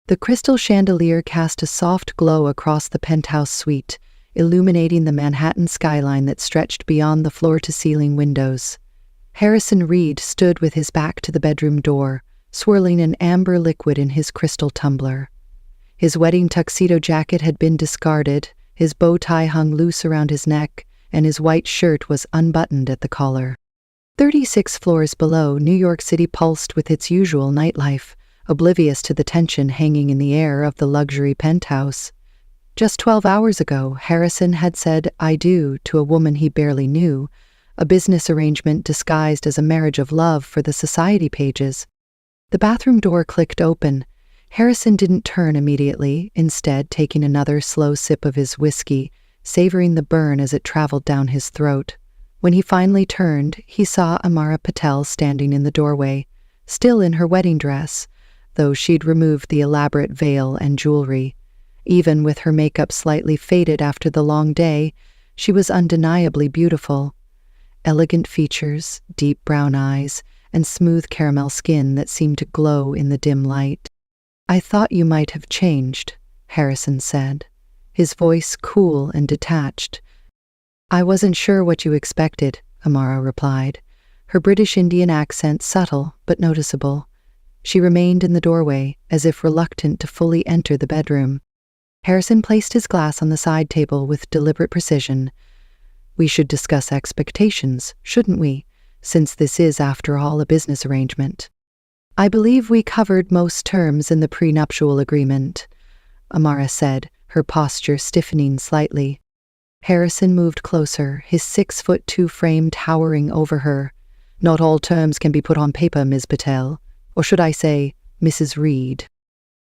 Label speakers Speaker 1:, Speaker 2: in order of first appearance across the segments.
Speaker 1: The crystal chandelier cast a soft glow across the penthouse suite, illuminating the Manhattan skyline that stretched beyond the floor-to-ceiling windows. Harrison Reed stood with his back to the bedroom door, swirling an amber liquid in his crystal tumbler. His wedding tuxedo jacket had been discarded, his bow tie hung loose around his neck, and his white shirt was unbuttoned at the collar. 36 floors below, New York City pulsed with its usual nightlife, oblivious to the tension hanging in the air of the luxury penthouse. Just 12 hours ago, Harrison had said "I do" to a woman he barely knew, a business arrangement disguised as a marriage of love for the society pages. The bathroom door clicked open. Harrison didn't turn immediately, instead taking another slow sip of his whiskey, savoring the burn as it traveled down his throat. When he finally turned, he saw Amara Patel standing in the doorway, still in her wedding dress, though she'd removed the elaborate veil and jewelry. Even with her makeup slightly faded after the long day, she was undeniably beautiful. Elegant features, deep brown eyes, and smooth caramel skin that seemed to glow in the dim light. "I thought you might have changed," Harrison said, his voice cool and detached. "I wasn't sure what you expected," Amara replied, her British Indian accent subtle but noticeable. She remained in the doorway, as if reluctant to fully enter the bedroom. Harrison placed his glass on the side table with deliberate precision. "We should discuss expectations, shouldn't we, since this is, after all, a business arrangement?" "I believe we covered most terms in the prenuptial agreement," Amara said, her posture stiffening slightly. Harrison moved closer, his 6'2" frame towering over her. "Not all terms can be put on paper, Ms. Patel. Or should I say, Mrs. Reed?"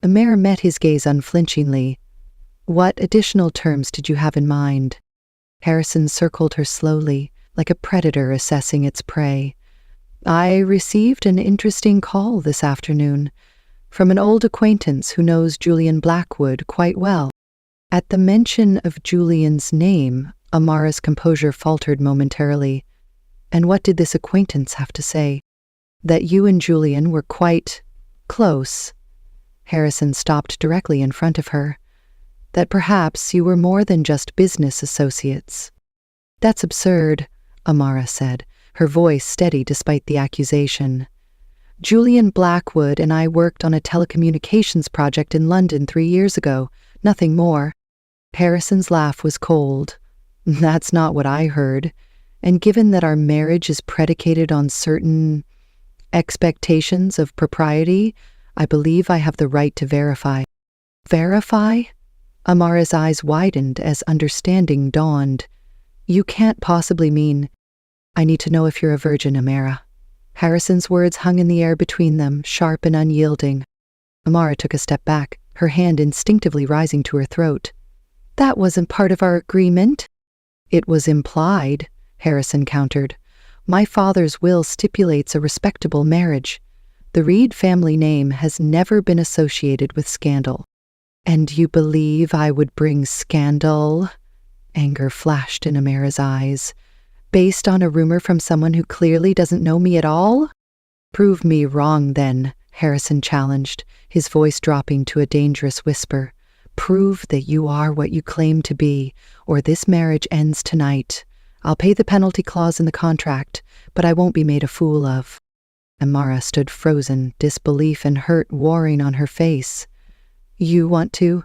Speaker 1: Amara met his gaze unflinchingly. "What additional terms did you have in mind?" Harrison circled her slowly, like a predator assessing its prey. "I received an interesting call this afternoon from an old acquaintance who knows Julian Blackwood quite well." At the mention of Julian's name, Amara's composure faltered momentarily. "And what did this acquaintance have to say?" "That you and Julian were quite close." Harrison stopped directly in front of her. "That perhaps you were more than just business associates." "That's absurd," Amara said, her voice steady despite the accusation. "Julian Blackwood and I worked on a telecommunications project in London 3 years ago, nothing more." Harrison's laugh was cold. "That's not what I heard. And given that our marriage is predicated on certain expectations of propriety, I believe I have the right to verify." "Verify?" Amara's eyes widened as understanding dawned. "You can't possibly mean—" "I need to know if you're a virgin, Amara." Harrison's words hung in the air between them, sharp and unyielding. Amara took a step back, her hand instinctively rising to her throat. "That wasn't part of our agreement." "It was implied," Harrison countered. "My father's will stipulates a respectable marriage. The Reed family name has never been associated with scandal." "And you believe I would bring scandal?" Anger flashed in Amara's eyes. "Based on a rumor from someone who clearly doesn't know me at all?" "Prove me wrong, then," Harrison challenged, his voice dropping to a dangerous whisper. "Prove that you are what you claim to be, or this marriage ends tonight. I'll pay the penalty clause in the contract, but I won't be made a fool of." Amara stood frozen, disbelief and hurt warring on her face. "You want to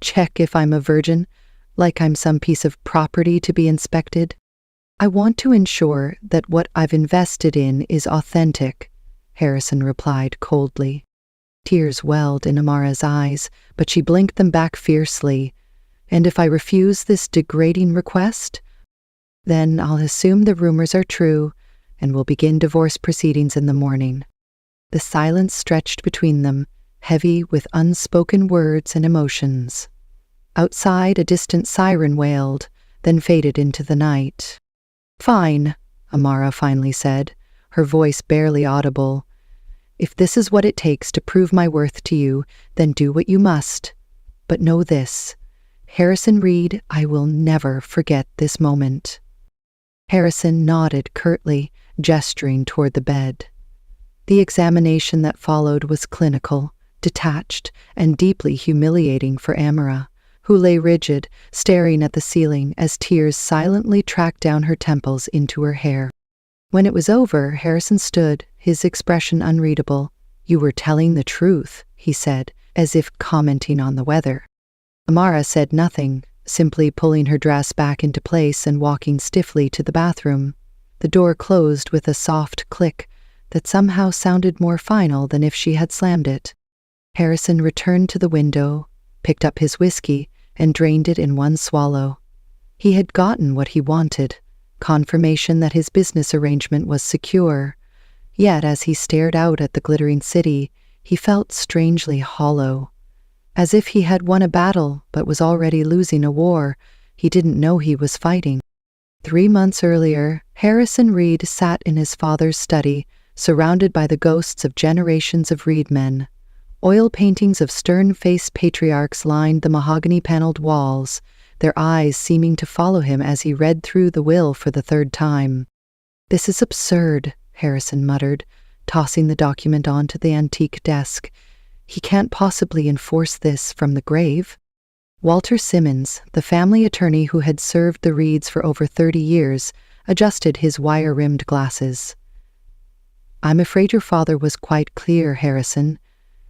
Speaker 1: check if I'm a virgin, like I'm some piece of property to be inspected?" "I want to ensure that what I've invested in is authentic," Harrison replied coldly. Tears welled in Amara's eyes, but she blinked them back fiercely. "And if I refuse this degrading request? Then I'll assume the rumors are true, and we'll begin divorce proceedings in the morning." The silence stretched between them, heavy with unspoken words and emotions. Outside, a distant siren wailed, then faded into the night. "Fine," Amara finally said, her voice barely audible. "If this is what it takes to prove my worth to you, then do what you must. But know this, Harrison Reed, I will never forget this moment." Harrison nodded curtly, gesturing toward the bed. The examination that followed was clinical, detached and deeply humiliating for Amara, who lay rigid, staring at the ceiling as tears silently tracked down her temples into her hair. When it was over, Harrison stood, his expression unreadable. "You were telling the truth," he said, as if commenting on the weather. Amara said nothing, simply pulling her dress back into place and walking stiffly to the bathroom. The door closed with a soft click that somehow sounded more final than if she had slammed it. Harrison returned to the window, picked up his whiskey, and drained it in one swallow. He had gotten what he wanted, confirmation that his business arrangement was secure. Yet as he stared out at the glittering city, he felt strangely hollow. As if he had won a battle but was already losing a war he didn't know he was fighting. 3 months earlier, Harrison Reed sat in his father's study, surrounded by the ghosts of generations of Reed men. Oil paintings of stern-faced patriarchs lined the mahogany-paneled walls, their eyes seeming to follow him as he read through the will for the 3rd time. "This is absurd," Harrison muttered, tossing the document onto the antique desk. "He can't possibly enforce this from the grave." Walter Simmons, the family attorney who had served the Reeds for over 30 years, adjusted his wire-rimmed glasses. "I'm afraid your father was quite clear, Harrison.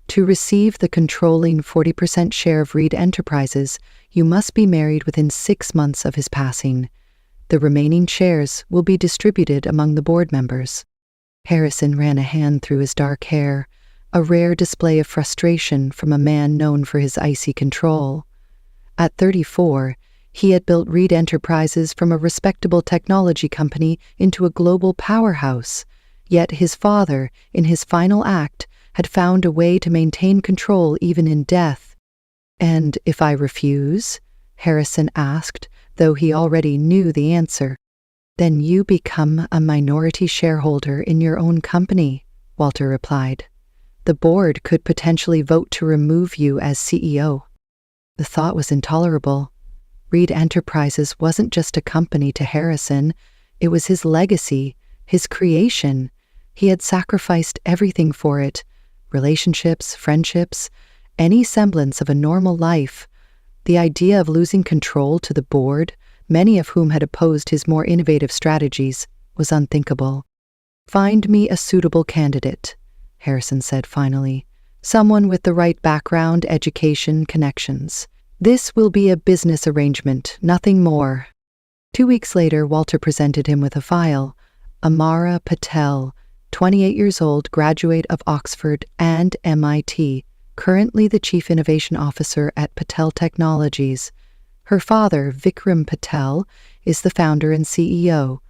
Speaker 1: To receive the controlling 40% share of Reed Enterprises, you must be married within 6 months of his passing. The remaining shares will be distributed among the board members." Harrison ran a hand through his dark hair, a rare display of frustration from a man known for his icy control. At 34, he had built Reed Enterprises from a respectable technology company into a global powerhouse, yet his father, in his final act, had found a way to maintain control even in death. "And if I refuse?" Harrison asked, though he already knew the answer. "Then you become a minority shareholder in your own company," Walter replied. "The board could potentially vote to remove you as CEO." The thought was intolerable. Reed Enterprises wasn't just a company to Harrison, it was his legacy, his creation. He had sacrificed everything for it: relationships, friendships, any semblance of a normal life. The idea of losing control to the board, many of whom had opposed his more innovative strategies, was unthinkable. "Find me a suitable candidate," Harrison said finally. "Someone with the right background, education, connections. This will be a business arrangement, nothing more." 2 weeks later, Walter presented him with a file. Amara Patel, 28 years old, graduate of Oxford and MIT, currently the Chief Innovation Officer at Patel Technologies. Her father, Vikram Patel, is the founder and CEO,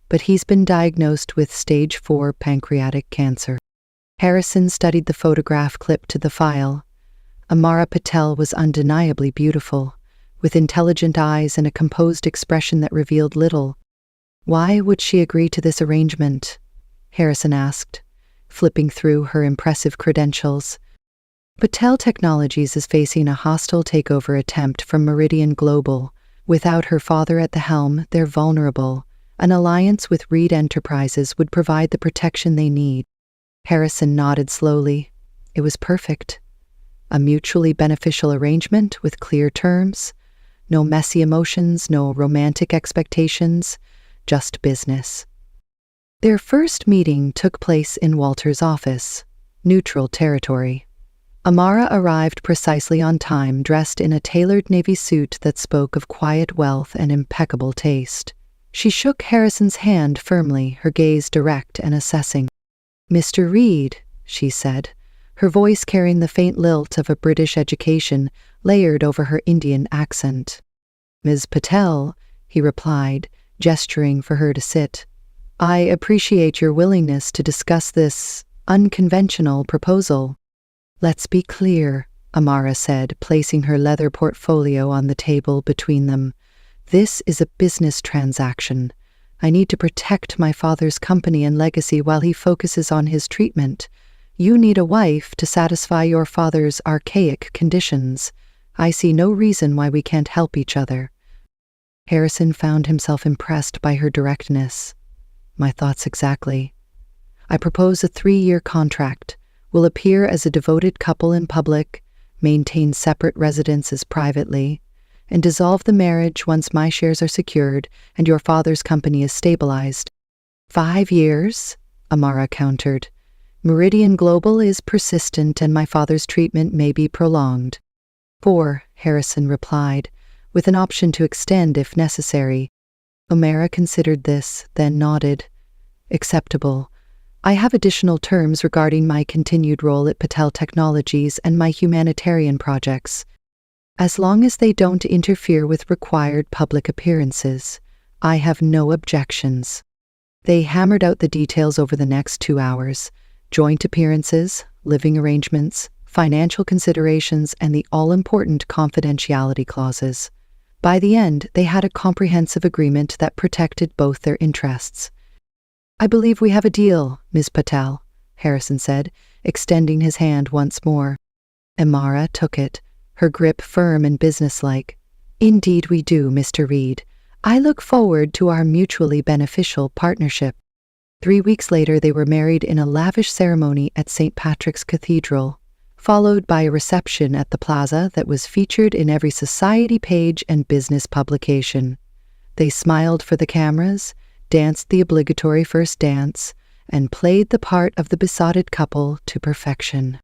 Speaker 1: but he's been diagnosed with stage 4 pancreatic cancer. Harrison studied the photograph clipped to the file. Amara Patel was undeniably beautiful, with intelligent eyes and a composed expression that revealed little. "Why would she agree to this arrangement?" Harrison asked, flipping through her impressive credentials. Patel Technologies is facing a hostile takeover attempt from Meridian Global. Without her father at the helm, they're vulnerable. An alliance with Reed Enterprises would provide the protection they need. Harrison nodded slowly. It was perfect. A mutually beneficial arrangement with clear terms. No messy emotions, no romantic expectations, just business. Their first meeting took place in Walter's office, neutral territory. Amara arrived precisely on time, dressed in a tailored navy suit that spoke of quiet wealth and impeccable taste. She shook Harrison's hand firmly, her gaze direct and assessing. "Mr. Reed," she said, her voice carrying the faint lilt of a British education layered over her Indian accent. "Ms. Patel," he replied, gesturing for her to sit. "I appreciate your willingness to discuss this unconventional proposal." "Let's be clear," Amara said, placing her leather portfolio on the table between them. "This is a business transaction. I need to protect my father's company and legacy while he focuses on his treatment. You need a wife to satisfy your father's archaic conditions. I see no reason why we can't help each other." Harrison found himself impressed by her directness. "My thoughts exactly. I propose a 3-year contract, will appear as a devoted couple in public, maintain separate residences privately, and dissolve the marriage once my shares are secured and your father's company is stabilized. 5 years, Amara countered. Meridian Global is persistent and my father's treatment may be prolonged. 4, Harrison replied, with an option to extend if necessary. Amara considered this, then nodded. Acceptable. I have additional terms regarding my continued role at Patel Technologies and my humanitarian projects. As long as they don't interfere with required public appearances, I have no objections. They hammered out the details over the next 2 hours. Joint appearances, living arrangements, financial considerations, and the all-important confidentiality clauses. By the end, they had a comprehensive agreement that protected both their interests. I believe we have a deal, Ms. Patel, Harrison said, extending his hand once more. Amara took it, her grip firm and businesslike. Indeed we do, Mr. Reed. I look forward to our mutually beneficial partnership. 3 weeks later, they were married in a lavish ceremony at St. Patrick's Cathedral, followed by a reception at the plaza that was featured in every society page and business publication. They smiled for the cameras, danced the obligatory first dance, and played the part of the besotted couple to perfection.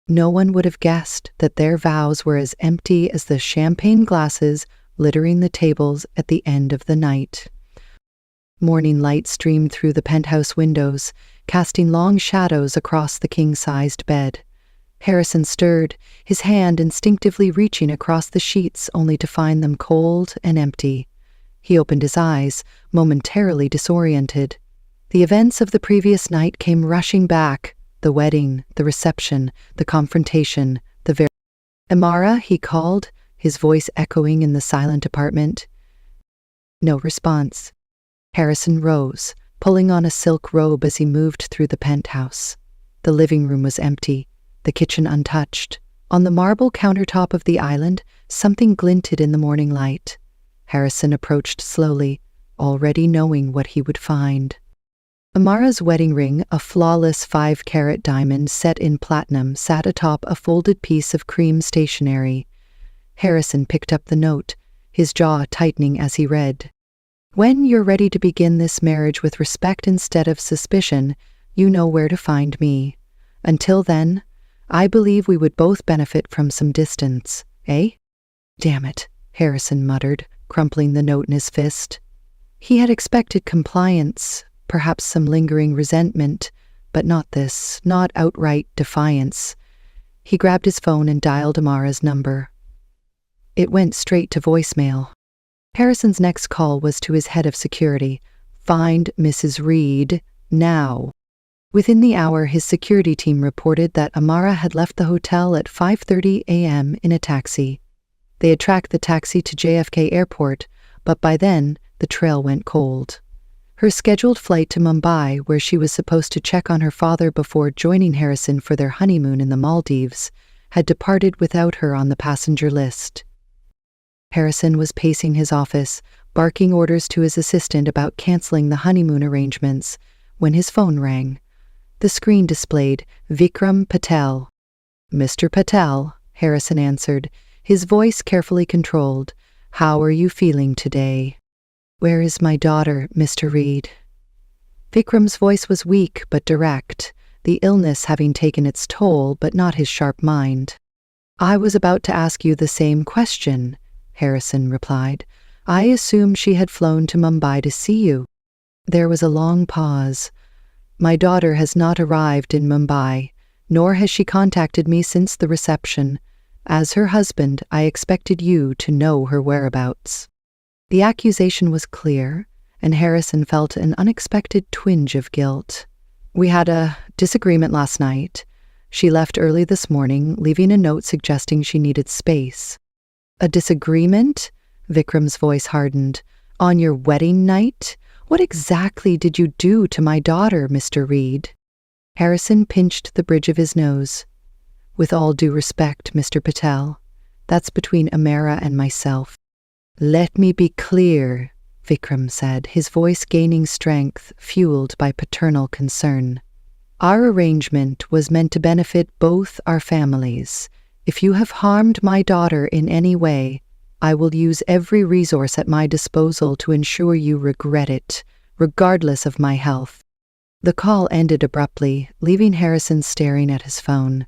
Speaker 1: No one would have guessed that their vows were as empty as the champagne glasses littering the tables at the end of the night. Morning light streamed through the penthouse windows, casting long shadows across the king-sized bed. Harrison stirred, his hand instinctively reaching across the sheets only to find them cold and empty. He opened his eyes, momentarily disoriented. The events of the previous night came rushing back. The wedding, the reception, the confrontation, Amara, he called, his voice echoing in the silent apartment. No response. Harrison rose, pulling on a silk robe as he moved through the penthouse. The living room was empty, the kitchen untouched. On the marble countertop of the island, something glinted in the morning light. Harrison approached slowly, already knowing what he would find. Amara's wedding ring, a flawless 5-carat diamond set in platinum, sat atop a folded piece of cream stationery. Harrison picked up the note, his jaw tightening as he read. When you're ready to begin this marriage with respect instead of suspicion, you know where to find me. Until then, I believe we would both benefit from some distance, eh? Damn it, Harrison muttered, crumpling the note in his fist. He had expected compliance, perhaps some lingering resentment, but not this, not outright defiance. He grabbed his phone and dialed Amara's number. It went straight to voicemail. Harrison's next call was to his head of security. Find Mrs. Reed, now. Within the hour, his security team reported that Amara had left the hotel at 5:30 a.m. in a taxi. They had tracked the taxi to JFK Airport, but by then, the trail went cold. Her scheduled flight to Mumbai, where she was supposed to check on her father before joining Harrison for their honeymoon in the Maldives, had departed without her on the passenger list. Harrison was pacing his office, barking orders to his assistant about canceling the honeymoon arrangements, when his phone rang. The screen displayed Vikram Patel. Mr. Patel, Harrison answered, his voice carefully controlled. How are you feeling today? Where is my daughter, Mr. Reed? Vikram's voice was weak but direct, the illness having taken its toll but not his sharp mind. I was about to ask you the same question, Harrison replied. I assumed she had flown to Mumbai to see you. There was a long pause. My daughter has not arrived in Mumbai, nor has she contacted me since the reception. As her husband, I expected you to know her whereabouts. The accusation was clear, and Harrison felt an unexpected twinge of guilt. We had a disagreement last night. She left early this morning, leaving a note suggesting she needed space. A disagreement? Vikram's voice hardened. On your wedding night? What exactly did you do to my daughter, Mr. Reed? Harrison pinched the bridge of his nose. With all due respect, Mr. Patel, that's between Amara and myself. Let me be clear, Vikram said, his voice gaining strength, fueled by paternal concern. Our arrangement was meant to benefit both our families. If you have harmed my daughter in any way, I will use every resource at my disposal to ensure you regret it, regardless of my health." The call ended abruptly, leaving Harrison staring at his phone.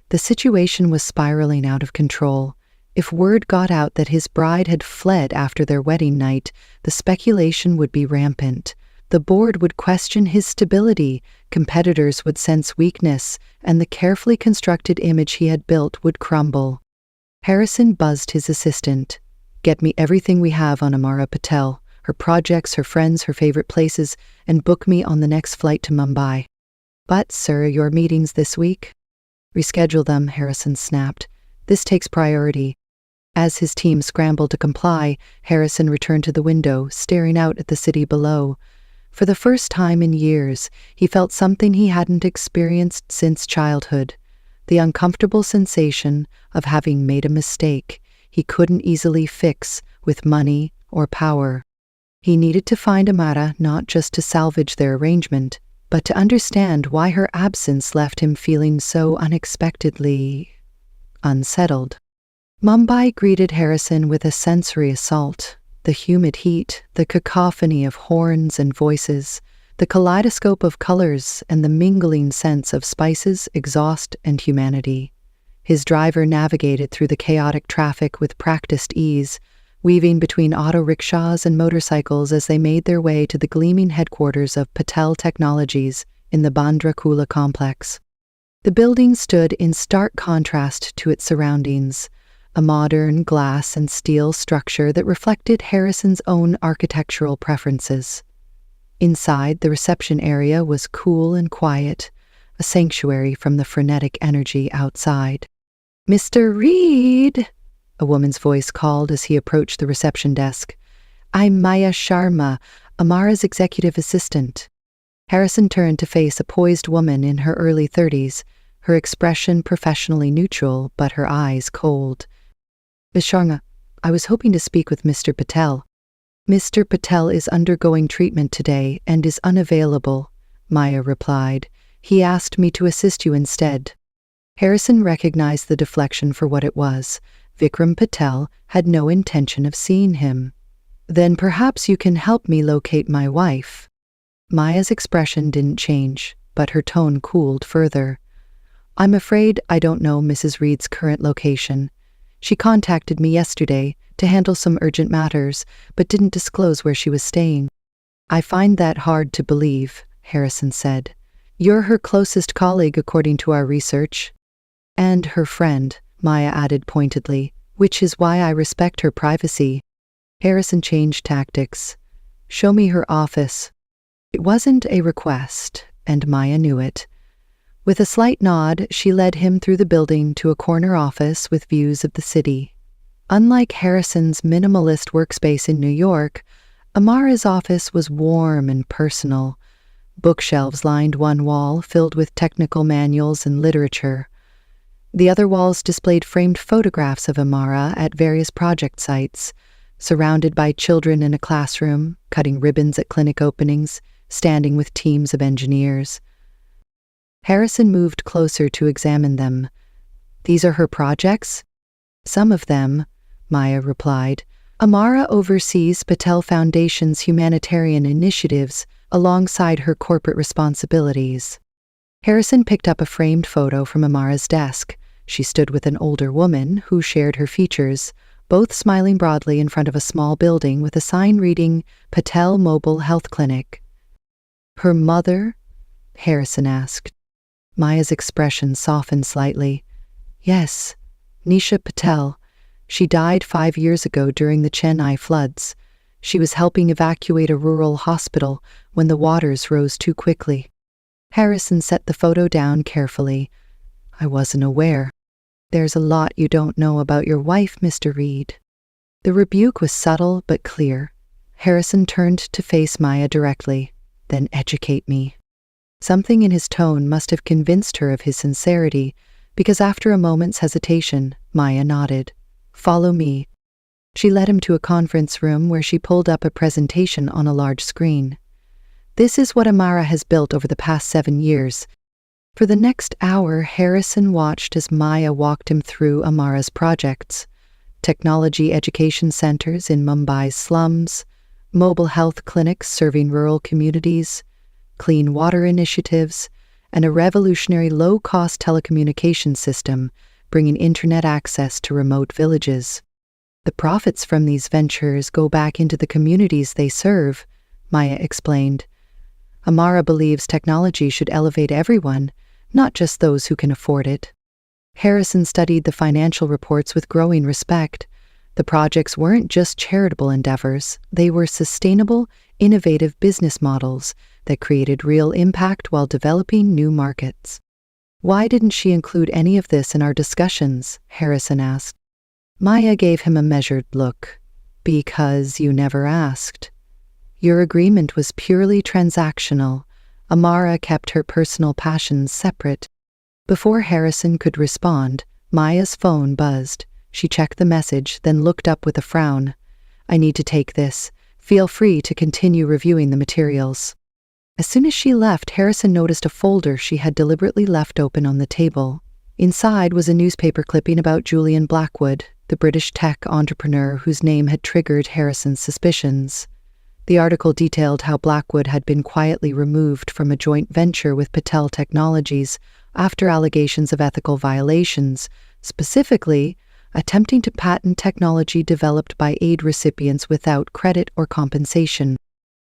Speaker 1: The situation was spiraling out of control. If word got out that his bride had fled after their wedding night, the speculation would be rampant. The board would question his stability, competitors would sense weakness, and the carefully constructed image he had built would crumble. Harrison buzzed his assistant. "Get me everything we have on Amara Patel, her projects, her friends, her favorite places, and book me on the next flight to Mumbai." "But, sir, your meetings this week?" "Reschedule them," Harrison snapped. "This takes priority." As his team scrambled to comply, Harrison returned to the window, staring out at the city below. For the first time in years, he felt something he hadn't experienced since childhood. The uncomfortable sensation of having made a mistake he couldn't easily fix with money or power. He needed to find Amara not just to salvage their arrangement, but to understand why her absence left him feeling so unexpectedly unsettled. Mumbai greeted Harrison with a sensory assault. The humid heat, the cacophony of horns and voices, the kaleidoscope of colors, and the mingling sense of spices, exhaust, and humanity. His driver navigated through the chaotic traffic with practiced ease, weaving between auto rickshaws and motorcycles as they made their way to the gleaming headquarters of Patel Technologies in the Bandra Kula complex. The building stood in stark contrast to its surroundings, a modern glass and steel structure that reflected Harrison's own architectural preferences. Inside, the reception area was cool and quiet, a sanctuary from the frenetic energy outside. "Mr. Reed," a woman's voice called as he approached the reception desk. "I'm Maya Sharma, Amara's executive assistant." Harrison turned to face a poised woman in her early 30s, her expression professionally neutral, but her eyes cold. "Ms. Sharma, I was hoping to speak with Mr. Patel." "Mr. Patel is undergoing treatment today and is unavailable," Maya replied. "He asked me to assist you instead." Harrison recognized the deflection for what it was. Vikram Patel had no intention of seeing him. "Then perhaps you can help me locate my wife." Maya's expression didn't change, but her tone cooled further. "I'm afraid I don't know Mrs. Reed's current location. She contacted me yesterday to handle some urgent matters, but didn't disclose where she was staying." "I find that hard to believe," Harrison said. "You're her closest colleague according to our research." "And her friend," Maya added pointedly, "which is why I respect her privacy." Harrison changed tactics. "Show me her office." It wasn't a request, and Maya knew it. With a slight nod, she led him through the building to a corner office with views of the city. Unlike Harrison's minimalist workspace in New York, Amara's office was warm and personal. Bookshelves lined one wall, filled with technical manuals and literature. The other walls displayed framed photographs of Amara at various project sites, surrounded by children in a classroom, cutting ribbons at clinic openings, standing with teams of engineers. Harrison moved closer to examine them. "These are her projects?" "Some of them," Maya replied. "Amara oversees Patel Foundation's humanitarian initiatives alongside her corporate responsibilities." Harrison picked up a framed photo from Amara's desk. She stood with an older woman who shared her features, both smiling broadly in front of a small building with a sign reading Patel Mobile Health Clinic. "Her mother?" Harrison asked. Maya's expression softened slightly. "Yes, Nisha Patel. She died 5 years ago during the Chennai floods. She was helping evacuate a rural hospital when the waters rose too quickly." Harrison set the photo down carefully. "I wasn't aware. There's a lot you don't know about your wife, Mr. Reed." The rebuke was subtle but clear. Harrison turned to face Maya directly. "Then educate me." Something in his tone must have convinced her of his sincerity, because after a moment's hesitation, Maya nodded. "Follow me." She led him to a conference room where she pulled up a presentation on a large screen. "This is what Amara has built over the past 7 years. For the next hour, Harrison watched as Maya walked him through Amara's projects: technology education centers in Mumbai's slums, mobile health clinics serving rural communities, clean water initiatives, and a revolutionary low-cost telecommunications system bringing internet access to remote villages. The profits from these ventures go back into the communities they serve, Maya explained. Amara believes technology should elevate everyone, not just those who can afford it. Harrison studied the financial reports with growing respect. The projects weren't just charitable endeavors, they were sustainable, innovative business models that created real impact while developing new markets. "Why didn't she include any of this in our discussions?" Harrison asked. Maya gave him a measured look. "Because you never asked. Your agreement was purely transactional. Amara kept her personal passions separate." Before Harrison could respond, Maya's phone buzzed. She checked the message, then looked up with a frown. "I need to take this. Feel free to continue reviewing the materials." As soon as she left, Harrison noticed a folder she had deliberately left open on the table. Inside was a newspaper clipping about Julian Blackwood, the British tech entrepreneur whose name had triggered Harrison's suspicions. The article detailed how Blackwood had been quietly removed from a joint venture with Patel Technologies after allegations of ethical violations, specifically attempting to patent technology developed by aid recipients without credit or compensation.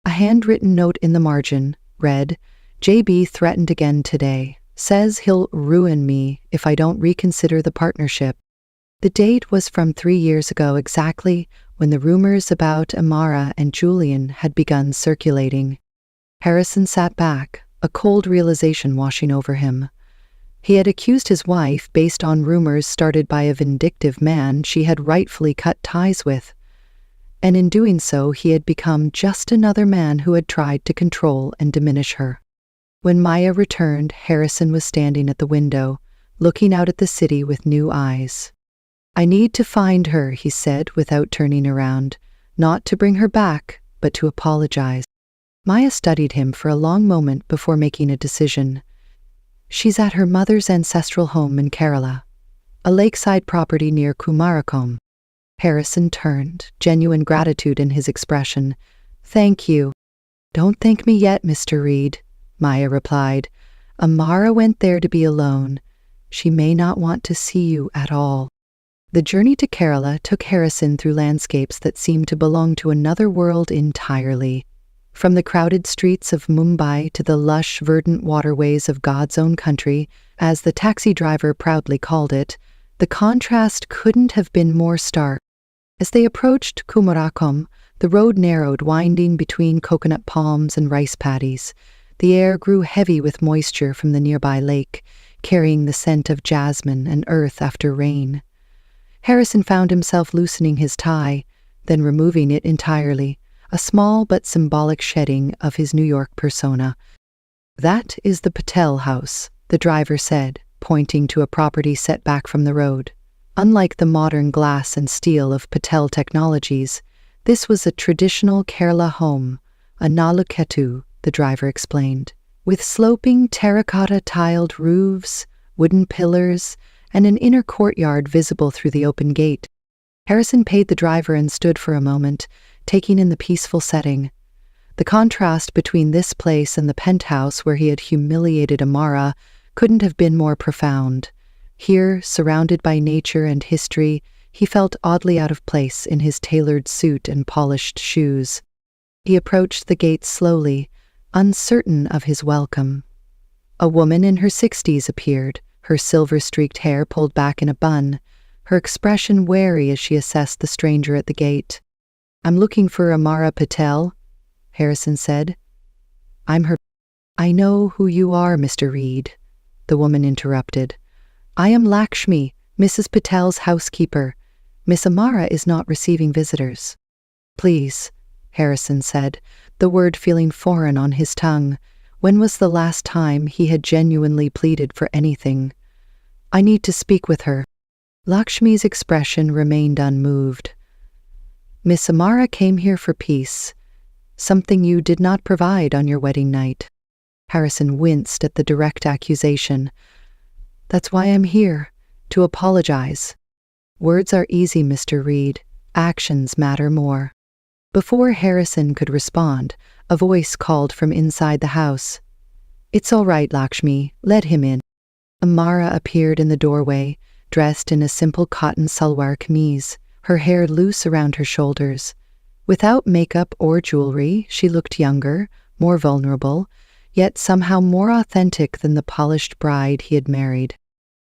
Speaker 1: A handwritten note in the margin read, "JB threatened again today. Says he'll ruin me if I don't reconsider the partnership." The date was from 3 years ago exactly, when the rumors about Amara and Julian had begun circulating. Harrison sat back, a cold realization washing over him. He had accused his wife based on rumors started by a vindictive man she had rightfully cut ties with. And in doing so, he had become just another man who had tried to control and diminish her. When Maya returned, Harrison was standing at the window, looking out at the city with new eyes. "I need to find her," he said without turning around, "not to bring her back, but to apologize." Maya studied him for a long moment before making a decision. "She's at her mother's ancestral home in Kerala, a lakeside property near Kumarakom." Harrison turned, genuine gratitude in his expression. "Thank you." "Don't thank me yet, Mr. Reed," Maya replied. "Amara went there to be alone. She may not want to see you at all." The journey to Kerala took Harrison through landscapes that seemed to belong to another world entirely. From the crowded streets of Mumbai to the lush, verdant waterways of God's own country, as the taxi driver proudly called it, the contrast couldn't have been more stark. As they approached Kumarakom, the road narrowed, winding between coconut palms and rice paddies. The air grew heavy with moisture from the nearby lake, carrying the scent of jasmine and earth after rain. Harrison found himself loosening his tie, then removing it entirely, a small but symbolic shedding of his New York persona. "That is the Patel house," the driver said, pointing to a property set back from the road. Unlike the modern glass and steel of Patel Technologies, this was a traditional Kerala home, a nalukettu, the driver explained, with sloping terracotta-tiled roofs, wooden pillars, and an inner courtyard visible through the open gate. Harrison paid the driver and stood for a moment, taking in the peaceful setting. The contrast between this place and the penthouse where he had humiliated Amara couldn't have been more profound. Here, surrounded by nature and history, he felt oddly out of place in his tailored suit and polished shoes. He approached the gate slowly, uncertain of his welcome. A woman in her 60s appeared, her silver-streaked hair pulled back in a bun, her expression wary as she assessed the stranger at the gate. "I'm looking for Amara Patel," Harrison said. "I'm her—" "I know who you are, Mr. Reed," the woman interrupted. "I am Lakshmi, Mrs. Patel's housekeeper. Miss Amara is not receiving visitors." "Please," Harrison said, the word feeling foreign on his tongue. When was the last time he had genuinely pleaded for anything? "I need to speak with her." Lakshmi's expression remained unmoved. "Miss Amara came here for peace, something you did not provide on your wedding night." Harrison winced at the direct accusation. "That's why I'm here, to apologize." "Words are easy, Mr. Reed. Actions matter more." Before Harrison could respond, a voice called from inside the house. "It's all right, Lakshmi. Let him in." Amara appeared in the doorway, dressed in a simple cotton salwar kameez, her hair loose around her shoulders. Without makeup or jewelry, she looked younger, more vulnerable, yet somehow more authentic than the polished bride he had married.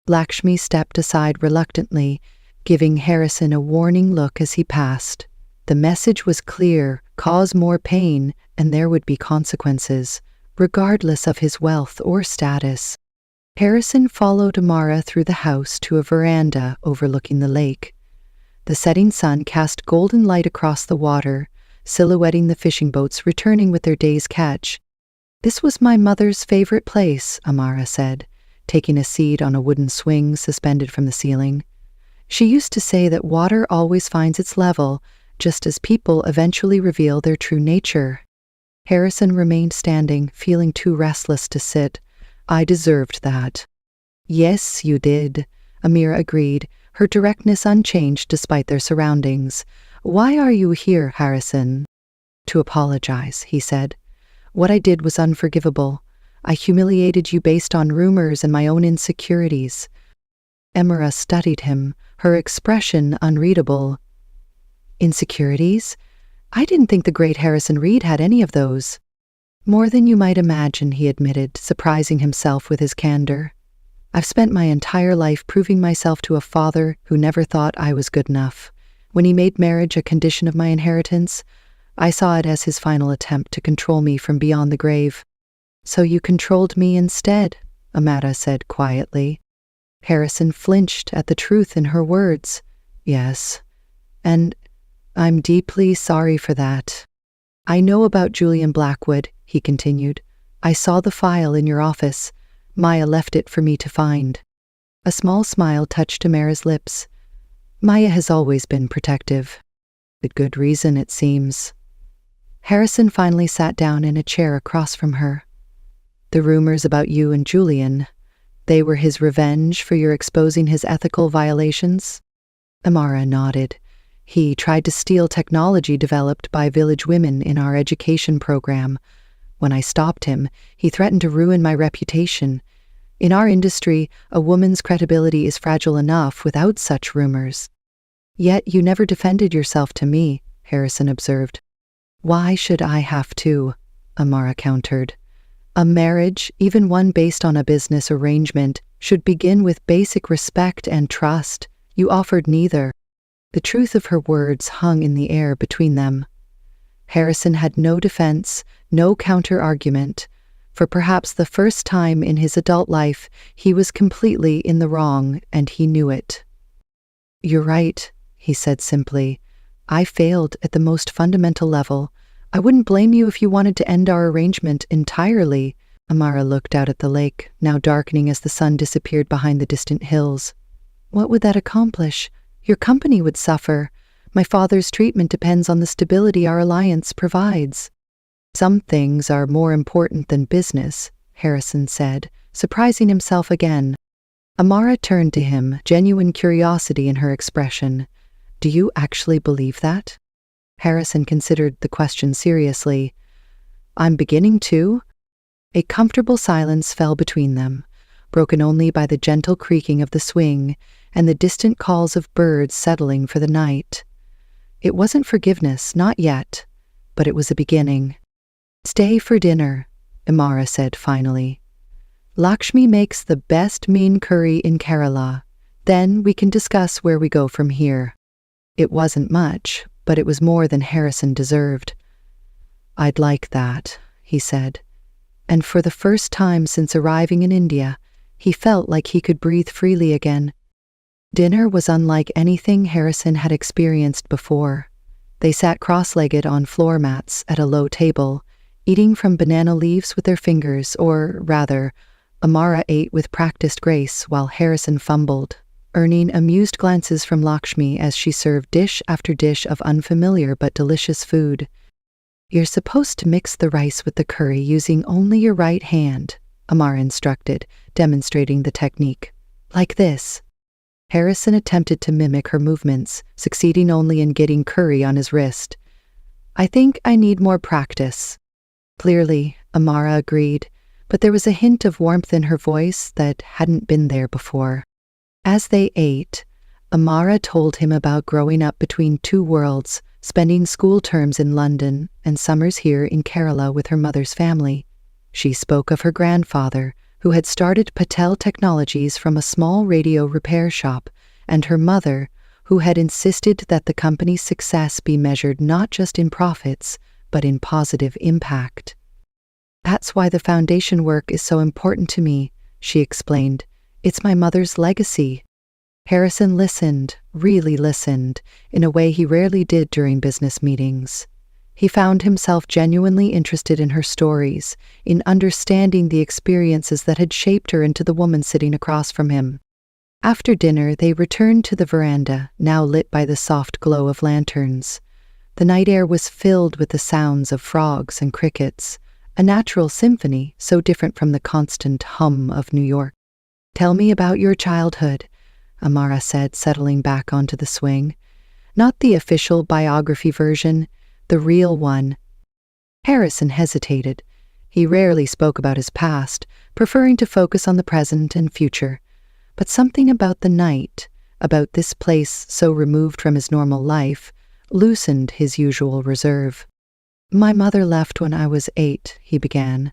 Speaker 1: Lakshmi stepped aside reluctantly, giving Harrison a warning look as he passed. The message was clear: cause more pain, and there would be consequences, regardless of his wealth or status. Harrison followed Amara through the house to a veranda overlooking the lake. The setting sun cast golden light across the water, silhouetting the fishing boats returning with their day's catch. "This was my mother's favorite place," Amara said, taking a seat on a wooden swing suspended from the ceiling. "She used to say that water always finds its level, just as people eventually reveal their true nature." Harrison remained standing, feeling too restless to sit. "I deserved that." "Yes, you did," Amira agreed, her directness unchanged despite their surroundings. "Why are you here, Harrison?" "To apologize," he said. "What I did was unforgivable. I humiliated you based on rumors and my own insecurities." Amira studied him, her expression unreadable. "Insecurities? I didn't think the great Harrison Reed had any of those." "More than you might imagine," he admitted, surprising himself with his candor. "I've spent my entire life proving myself to a father who never thought I was good enough. When he made marriage a condition of my inheritance, I saw it as his final attempt to control me from beyond the grave." "So you controlled me instead," Amara said quietly. Harrison flinched at the truth in her words. "Yes, and I'm deeply sorry for that. I know about Julian Blackwood," he continued. "I saw the file in your office. Maya left it for me to find." A small smile touched Amara's lips. "Maya has always been protective. With good reason, it seems." Harrison finally sat down in a chair across from her. "The rumors about you and Julian, they were his revenge for your exposing his ethical violations?" Amara nodded. "He tried to steal technology developed by village women in our education program. When I stopped him, he threatened to ruin my reputation. In our industry, a woman's credibility is fragile enough without such rumors." "Yet you never defended yourself to me," Harrison observed. "Why should I have to?" Amara countered. "A marriage, even one based on a business arrangement, should begin with basic respect and trust. You offered neither." The truth of her words hung in the air between them. Harrison had no defense, no counter-argument. For perhaps the first time in his adult life, he was completely in the wrong, and he knew it. "You're right," he said simply. "I failed at the most fundamental level. I wouldn't blame you if you wanted to end our arrangement entirely." Amara looked out at the lake, now darkening as the sun disappeared behind the distant hills. "What would that accomplish? Your company would suffer. My father's treatment depends on the stability our alliance provides." "Some things are more important than business," Harrison said, surprising himself again. Amara turned to him, genuine curiosity in her expression. "Do you actually believe that?" Harrison considered the question seriously. "I'm beginning to." A comfortable silence fell between them, broken only by the gentle creaking of the swing and the distant calls of birds settling for the night. It wasn't forgiveness, not yet, but it was a beginning. "Stay for dinner," Amara said finally. "Lakshmi makes the best meen curry in Kerala. Then we can discuss where we go from here." It wasn't much, but it was more than Harrison deserved. "I'd like that," he said. And for the first time since arriving in India, he felt like he could breathe freely again. Dinner was unlike anything Harrison had experienced before. They sat cross-legged on floor mats at a low table, eating from banana leaves with their fingers, or rather, Amara ate with practiced grace while Harrison fumbled, earning amused glances from Lakshmi as she served dish after dish of unfamiliar but delicious food. You're supposed to mix the rice with the curry using only your right hand, Amara instructed, demonstrating the technique. Like this. Harrison attempted to mimic her movements, succeeding only in getting curry on his wrist. I think I need more practice. Clearly, Amara agreed, but there was a hint of warmth in her voice that hadn't been there before. As they ate, Amara told him about growing up between two worlds, spending school terms in London and summers here in Kerala with her mother's family. She spoke of her grandfather, who had started Patel Technologies from a small radio repair shop, and her mother, who had insisted that the company's success be measured not just in profits, but in positive impact. That's why the foundation work is so important to me, she explained. It's my mother's legacy. Harrison listened, really listened, in a way he rarely did during business meetings. He found himself genuinely interested in her stories, in understanding the experiences that had shaped her into the woman sitting across from him. After dinner, they returned to the veranda, now lit by the soft glow of lanterns. The night air was filled with the sounds of frogs and crickets, a natural symphony so different from the constant hum of New York. Tell me about your childhood, Amara said, settling back onto the swing. Not the official biography version, the real one. Harrison hesitated. He rarely spoke about his past, preferring to focus on the present and future. But something about the night, about this place so removed from his normal life, loosened his usual reserve. My mother left when I was 8, he began.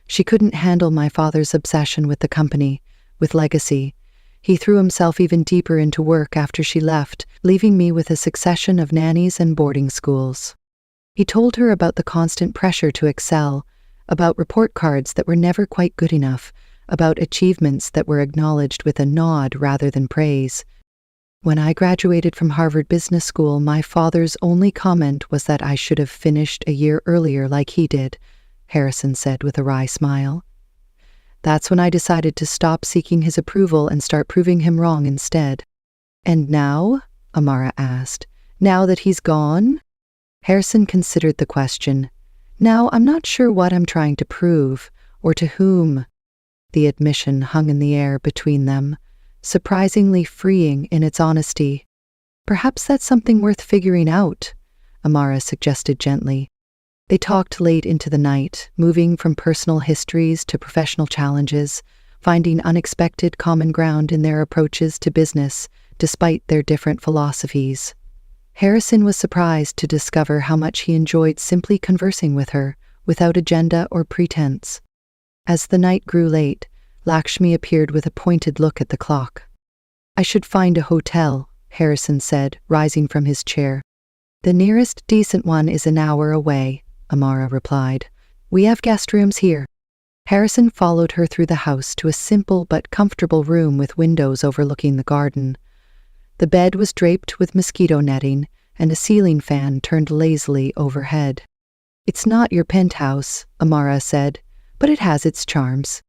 Speaker 1: She couldn't handle my father's obsession with the company, with legacy. He threw himself even deeper into work after she left, leaving me with a succession of nannies and boarding schools. He told her about the constant pressure to excel, about report cards that were never quite good enough, about achievements that were acknowledged with a nod rather than praise. When I graduated from Harvard Business School, my father's only comment was that I should have finished a year earlier like he did, Harrison said with a wry smile. That's when I decided to stop seeking his approval and start proving him wrong instead. And now? Amara asked. Now that he's gone? Harrison considered the question. Now I'm not sure what I'm trying to prove, or to whom. The admission hung in the air between them, surprisingly freeing in its honesty. Perhaps that's something worth figuring out, Amara suggested gently. They talked late into the night, moving from personal histories to professional challenges, finding unexpected common ground in their approaches to business, despite their different philosophies. Harrison was surprised to discover how much he enjoyed simply conversing with her, without agenda or pretense. As the night grew late, Lakshmi appeared with a pointed look at the clock. I should find a hotel, Harrison said, rising from his chair. The nearest decent one is an hour away, Amara replied. We have guest rooms here. Harrison followed her through the house to a simple but comfortable room with windows overlooking the garden. The bed was draped with mosquito netting, and a ceiling fan turned lazily overhead. It's not your penthouse, Amara said, but it has its charms.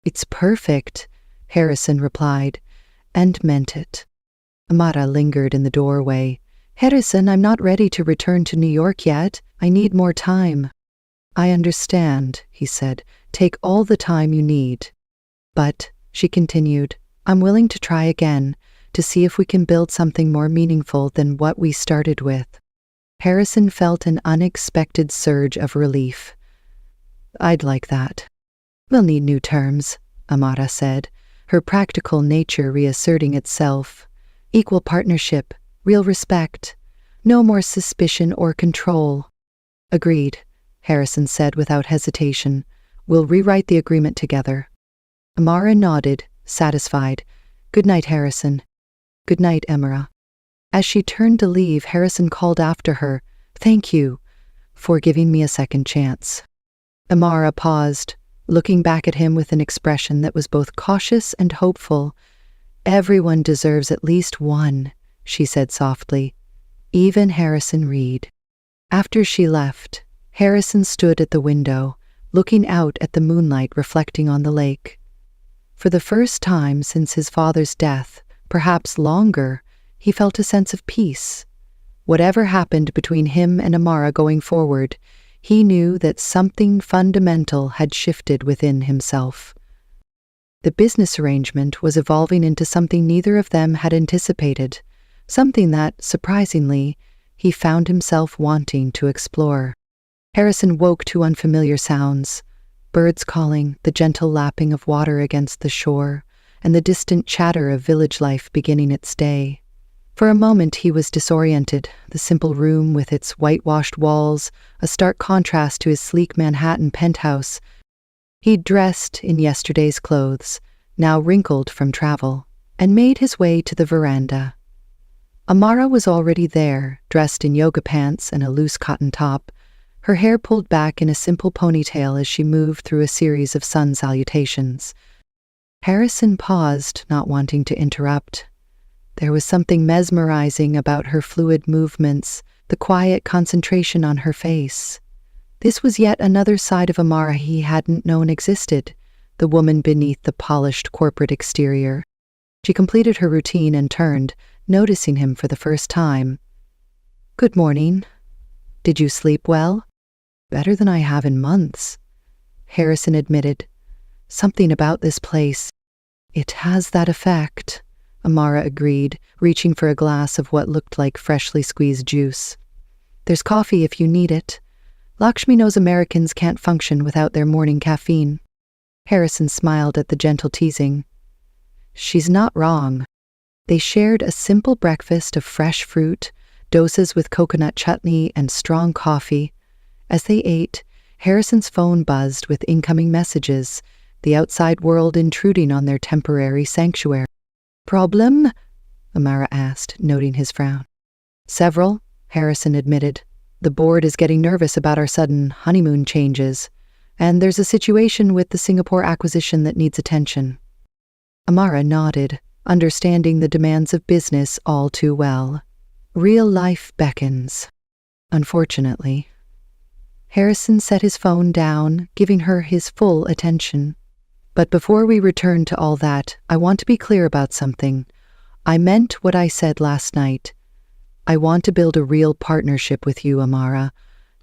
Speaker 1: It's perfect, Harrison replied, and meant it. Amara lingered in the doorway. Harrison, I'm not ready to return to New York yet. I need more time. I understand, he said. Take all the time you need. But, she continued, I'm willing to try again, to see if we can build something more meaningful than what we started with. Harrison felt an unexpected surge of relief. I'd like that. We'll need new terms, Amara said, her practical nature reasserting itself. Equal partnership, real respect, no more suspicion or control. Agreed, Harrison said without hesitation. We'll rewrite the agreement together. Amara nodded, satisfied. Good night, Harrison. Good night, Amara. As she turned to leave, Harrison called after her, Thank you for giving me a second chance. Amara paused, looking back at him with an expression that was both cautious and hopeful. Everyone deserves at least one, she said softly. Even Harrison Reed. After she left, Harrison stood at the window, looking out at the moonlight reflecting on the lake. For the first time since his father's death, perhaps longer, he felt a sense of peace. Whatever happened between him and Amara going forward, He knew that something fundamental had shifted within himself. The business arrangement was evolving into something neither of them had anticipated, something that, surprisingly, he found himself wanting to explore. Harrison woke to unfamiliar sounds: birds calling, the gentle lapping of water against the shore, and the distant chatter of village life beginning its day. For a moment he was disoriented, the simple room with its whitewashed walls, a stark contrast to his sleek Manhattan penthouse. He'd dressed in yesterday's clothes, now wrinkled from travel, and made his way to the veranda. Amara was already there, dressed in yoga pants and a loose cotton top, her hair pulled back in a simple ponytail as she moved through a series of sun salutations. Harrison paused, not wanting to interrupt. There was something mesmerizing about her fluid movements, the quiet concentration on her face. This was yet another side of Amara he hadn't known existed, the woman beneath the polished corporate exterior. She completed her routine and turned, noticing him for the first time. "Good morning. Did you sleep well?" "Better than I have in months," Harrison admitted. "Something about this place. It has that effect," Amara agreed, reaching for a glass of what looked like freshly squeezed juice. "There's coffee if you need it. Lakshmi knows Americans can't function without their morning caffeine." Harrison smiled at the gentle teasing. She's not wrong. They shared a simple breakfast of fresh fruit, doses with coconut chutney, and strong coffee. As they ate, Harrison's phone buzzed with incoming messages, the outside world intruding on their temporary sanctuary. "Problem?" Amara asked, noting his frown. "Several," Harrison admitted. "The board is getting nervous about our sudden honeymoon changes, and there's a situation with the Singapore acquisition that needs attention." Amara nodded, understanding the demands of business all too well. Real life beckons. Unfortunately. Harrison set his phone down, giving her his full attention. "But before we return to all that, I want to be clear about something. I meant what I said last night. I want to build a real partnership with you, Amara,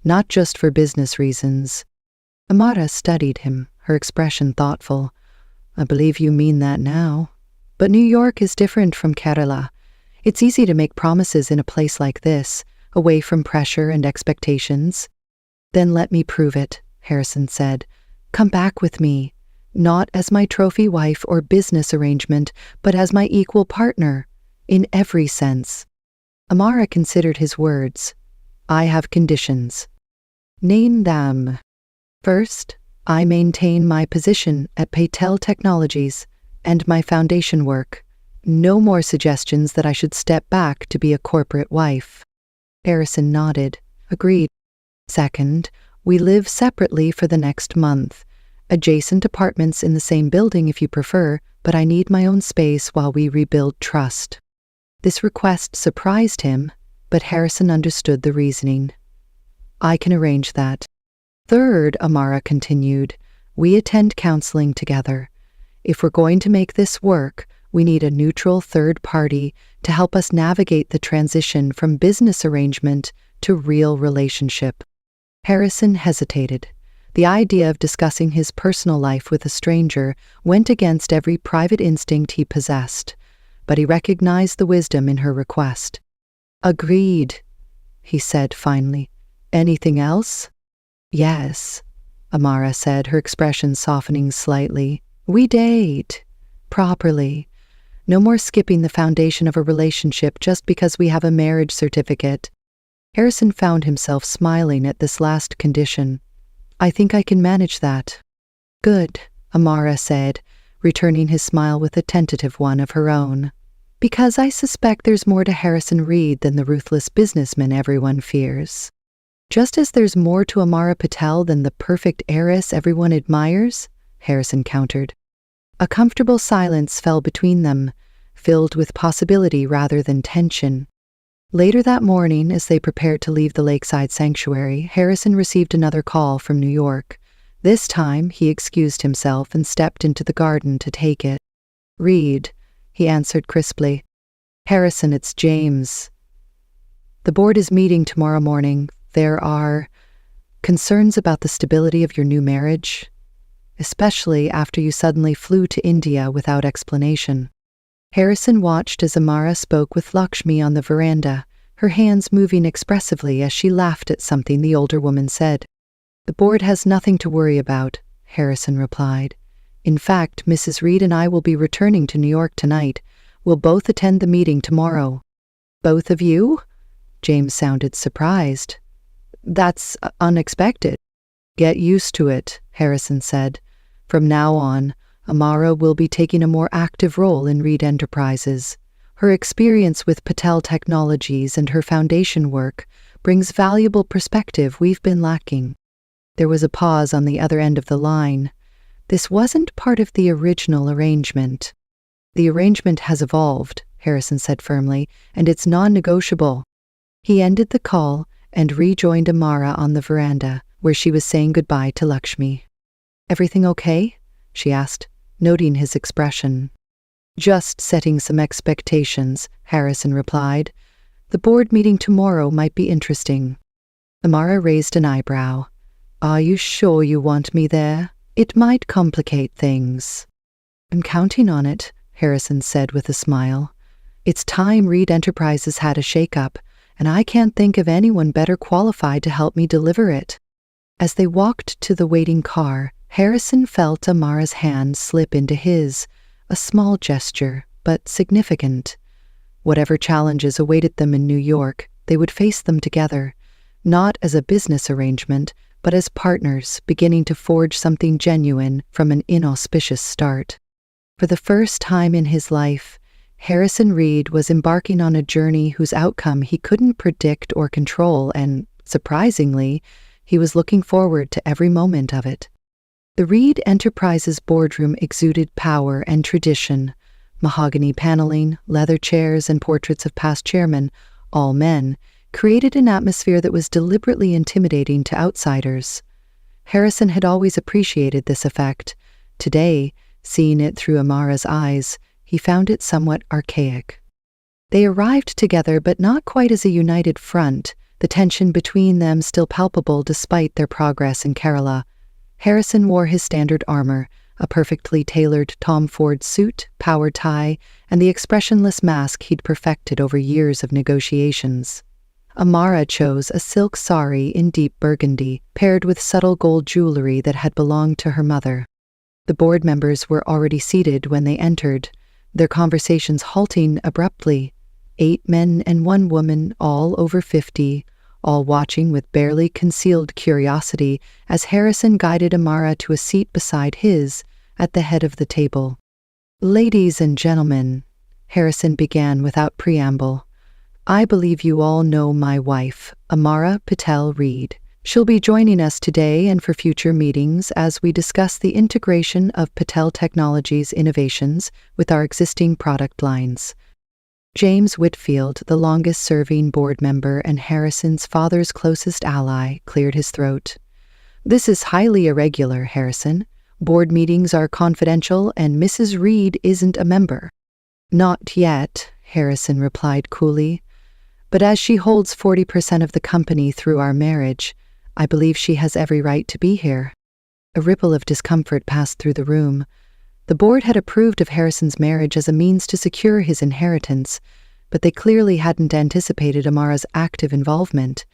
Speaker 1: not just for business reasons." Amara studied him, her expression thoughtful. "I believe you mean that now. But New York is different from Kerala. It's easy to make promises in a place like this, away from pressure and expectations." "Then let me prove it," Harrison said. "Come back with me, not as my trophy wife or business arrangement, but as my equal partner, in every sense." Amara considered his words. "I have conditions." "Name them." "First, I maintain my position at Patel Technologies and my foundation work. No more suggestions that I should step back to be a corporate wife." Harrison nodded. "Agreed." "Second, we live separately for the next month. Adjacent apartments in the same building if you prefer, but I need my own space while we rebuild trust." This request surprised him, but Harrison understood the reasoning. "I can arrange that." "Third," Amara continued, "we attend counseling together. If we're going to make this work, we need a neutral third party to help us navigate the transition from business arrangement to real relationship." Harrison hesitated. The idea of discussing his personal life with a stranger went against every private instinct he possessed, but he recognized the wisdom in her request. "Agreed," he said finally. "Anything else?" "Yes," Amara said, her expression softening slightly. "We date. Properly. No more skipping the foundation of a relationship just because we have a marriage certificate." Harrison found himself smiling at this last condition. "I think I can manage that." "Good," Amara said, returning his smile with a tentative one of her own. "Because I suspect there's more to Harrison Reed than the ruthless businessman everyone fears. Just as there's more to Amara Patel than the perfect heiress everyone admires," Harrison countered. A comfortable silence fell between them, filled with possibility rather than tension. Later that morning, as they prepared to leave the lakeside sanctuary, Harrison received another call from New York. This time, he excused himself and stepped into the garden to take it. "Reed," he answered crisply. "Harrison, it's James. The board is meeting tomorrow morning. There are..." Concerns about the stability of your new marriage? Especially after you suddenly flew to India without explanation. Harrison watched as Amara spoke with Lakshmi on the veranda, her hands moving expressively as she laughed at something the older woman said. "The board has nothing to worry about," Harrison replied. "In fact, Mrs. Reed and I will be returning to New York tonight. We'll both attend the meeting tomorrow." "Both of you?" James sounded surprised. "That's unexpected." "Get used to it," Harrison said. "From now on, Amara will be taking a more active role in Reed Enterprises. Her experience with Patel Technologies and her foundation work brings valuable perspective we've been lacking." There was a pause on the other end of the line. "This wasn't part of the original arrangement." "The arrangement has evolved," Harrison said firmly, "and it's non-negotiable." He ended the call and rejoined Amara on the veranda, where she was saying goodbye to Lakshmi. "Everything okay?" she asked, noting his expression. "Just setting some expectations," Harrison replied. "The board meeting tomorrow might be interesting." Amara raised an eyebrow. "Are you sure you want me there? It might complicate things." "I'm counting on it," Harrison said with a smile. "It's time Reed Enterprises had a shake-up, and I can't think of anyone better qualified to help me deliver it." As they walked to the waiting car, Harrison felt Amara's hand slip into his, a small gesture, but significant. Whatever challenges awaited them in New York, they would face them together, not as a business arrangement, but as partners beginning to forge something genuine from an inauspicious start. For the first time in his life, Harrison Reed was embarking on a journey whose outcome he couldn't predict or control, and, surprisingly, he was looking forward to every moment of it. The Reed Enterprises boardroom exuded power and tradition. Mahogany paneling, leather chairs, and portraits of past chairmen, all men, created an atmosphere that was deliberately intimidating to outsiders. Harrison had always appreciated this effect. Today, seeing it through Amara's eyes, he found it somewhat archaic. They arrived together, but not quite as a united front, the tension between them still palpable despite their progress in Kerala. Harrison wore his standard armor, a perfectly tailored Tom Ford suit, power tie, and the expressionless mask he'd perfected over years of negotiations. Amara chose a silk sari in deep burgundy, paired with subtle gold jewelry that had belonged to her mother. The board members were already seated when they entered, their conversations halting abruptly. 8 men and 1 woman, all over 50, all watching with barely concealed curiosity as Harrison guided Amara to a seat beside his, at the head of the table. "Ladies and gentlemen," Harrison began without preamble, "I believe you all know my wife, Amara Patel Reed. She'll be joining us today and for future meetings as we discuss the integration of Patel Technologies innovations with our existing product lines." James Whitfield, the longest-serving board member and Harrison's father's closest ally, cleared his throat. "This is highly irregular, Harrison. Board meetings are confidential and Mrs. Reed isn't a member." "Not yet," Harrison replied coolly. "But as she holds 40% of the company through our marriage, I believe she has every right to be here." A ripple of discomfort passed through the room. The board had approved of Harrison's marriage as a means to secure his inheritance, but they clearly hadn't anticipated Amara's active involvement.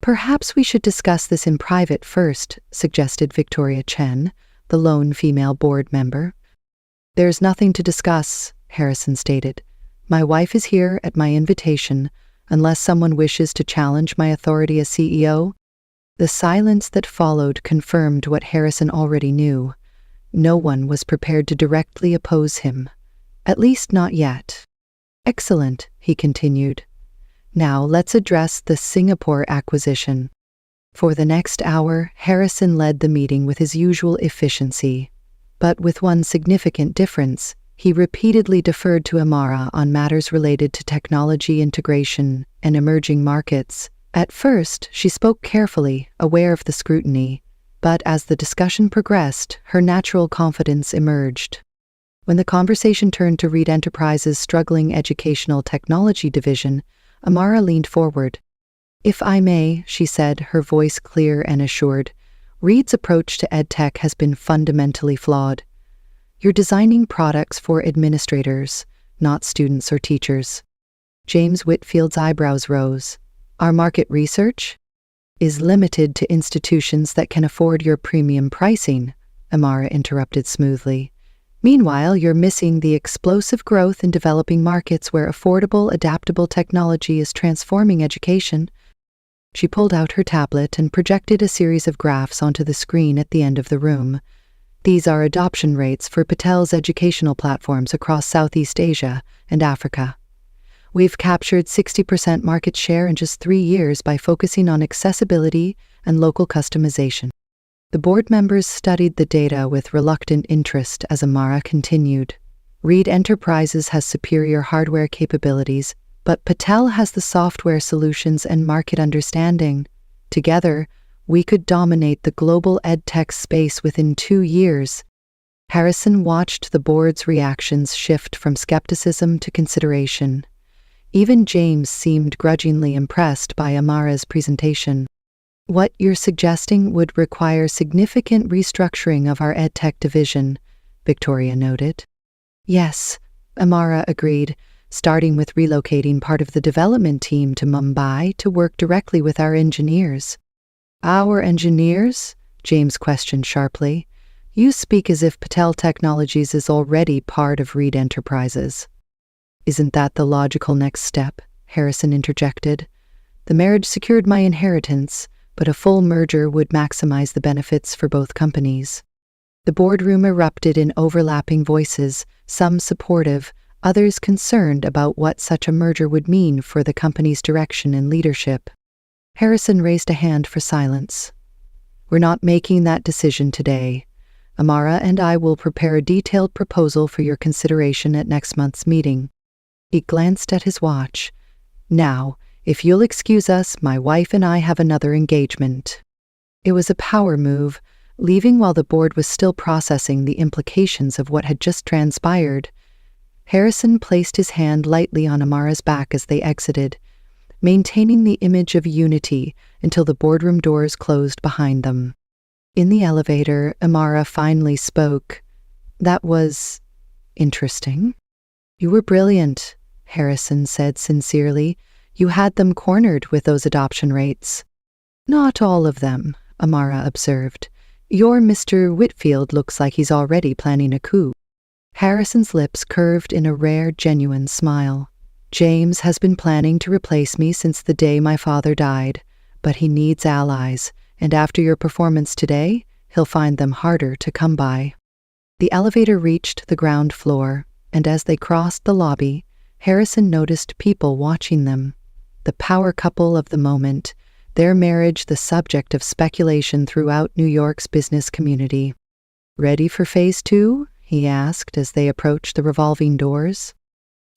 Speaker 1: "Perhaps we should discuss this in private first," suggested Victoria Chen, the lone female board member. "There's nothing to discuss," Harrison stated. "My wife is here at my invitation, unless someone wishes to challenge my authority as CEO." The silence that followed confirmed what Harrison already knew. No one was prepared to directly oppose him. At least not yet. "Excellent," he continued. "Now let's address the Singapore acquisition." For the next hour, Harrison led the meeting with his usual efficiency. But with one significant difference, he repeatedly deferred to Amara on matters related to technology integration and emerging markets. At first, she spoke carefully, aware of the scrutiny. But as the discussion progressed, her natural confidence emerged. When the conversation turned to Reed Enterprises' struggling educational technology division, Amara leaned forward. If I may, she said, her voice clear and assured, Reed's approach to EdTech has been fundamentally flawed. You're designing products for administrators, not students or teachers. James Whitfield's eyebrows rose. Our market research is limited to institutions that can afford your premium pricing, Amara interrupted smoothly. Meanwhile, you're missing the explosive growth in developing markets where affordable, adaptable technology is transforming education. She pulled out her tablet and projected a series of graphs onto the screen at the end of the room. These are adoption rates for Patel's educational platforms across Southeast Asia and Africa. We've captured 60% market share in just 3 years by focusing on accessibility and local customization. The board members studied the data with reluctant interest as Amara continued. Reed Enterprises has superior hardware capabilities, but Patel has the software solutions and market understanding. Together, we could dominate the global edtech space within 2 years. Harrison watched the board's reactions shift from skepticism to consideration. Even James seemed grudgingly impressed by Amara's presentation. What you're suggesting would require significant restructuring of our EdTech division, Victoria noted. Yes, Amara agreed, starting with relocating part of the development team to Mumbai to work directly with our engineers. Our engineers? James questioned sharply. You speak as if Patel Technologies is already part of Reed Enterprises. Isn't that the logical next step? Harrison interjected. The marriage secured my inheritance, but a full merger would maximize the benefits for both companies. The boardroom erupted in overlapping voices, some supportive, others concerned about what such a merger would mean for the company's direction and leadership. Harrison raised a hand for silence. We're not making that decision today. Amara and I will prepare a detailed proposal for your consideration at next month's meeting. He glanced at his watch. Now, if you'll excuse us, my wife and I have another engagement. It was a power move, leaving while the board was still processing the implications of what had just transpired. Harrison placed his hand lightly on Amara's back as they exited, maintaining the image of unity until the boardroom doors closed behind them. In the elevator, Amara finally spoke. That was interesting. You were brilliant, Harrison said sincerely. You had them cornered with those adoption rates. Not all of them, Amara observed. Your Mr. Whitfield looks like he's already planning a coup. Harrison's lips curved in a rare, genuine smile. James has been planning to replace me since the day my father died, but he needs allies, and after your performance today, he'll find them harder to come by. The elevator reached the ground floor, and as they crossed the lobby, Harrison noticed people watching them. The power couple of the moment, their marriage the subject of speculation throughout New York's business community. Ready for phase 2? He asked as they approached the revolving doors.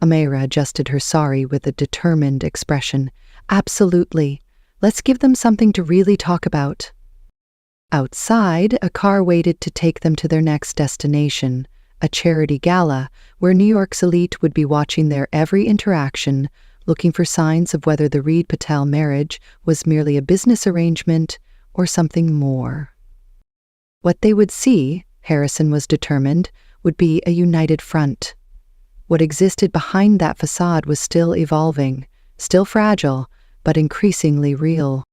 Speaker 1: Amara adjusted her sari with a determined expression. Absolutely. Let's give them something to really talk about. Outside, a car waited to take them to their next destination, a charity gala, where New York's elite would be watching their every interaction, looking for signs of whether the Reed-Patel marriage was merely a business arrangement or something more. What they would see, Harrison was determined, would be a united front. What existed behind that facade was still evolving, still fragile, but increasingly real.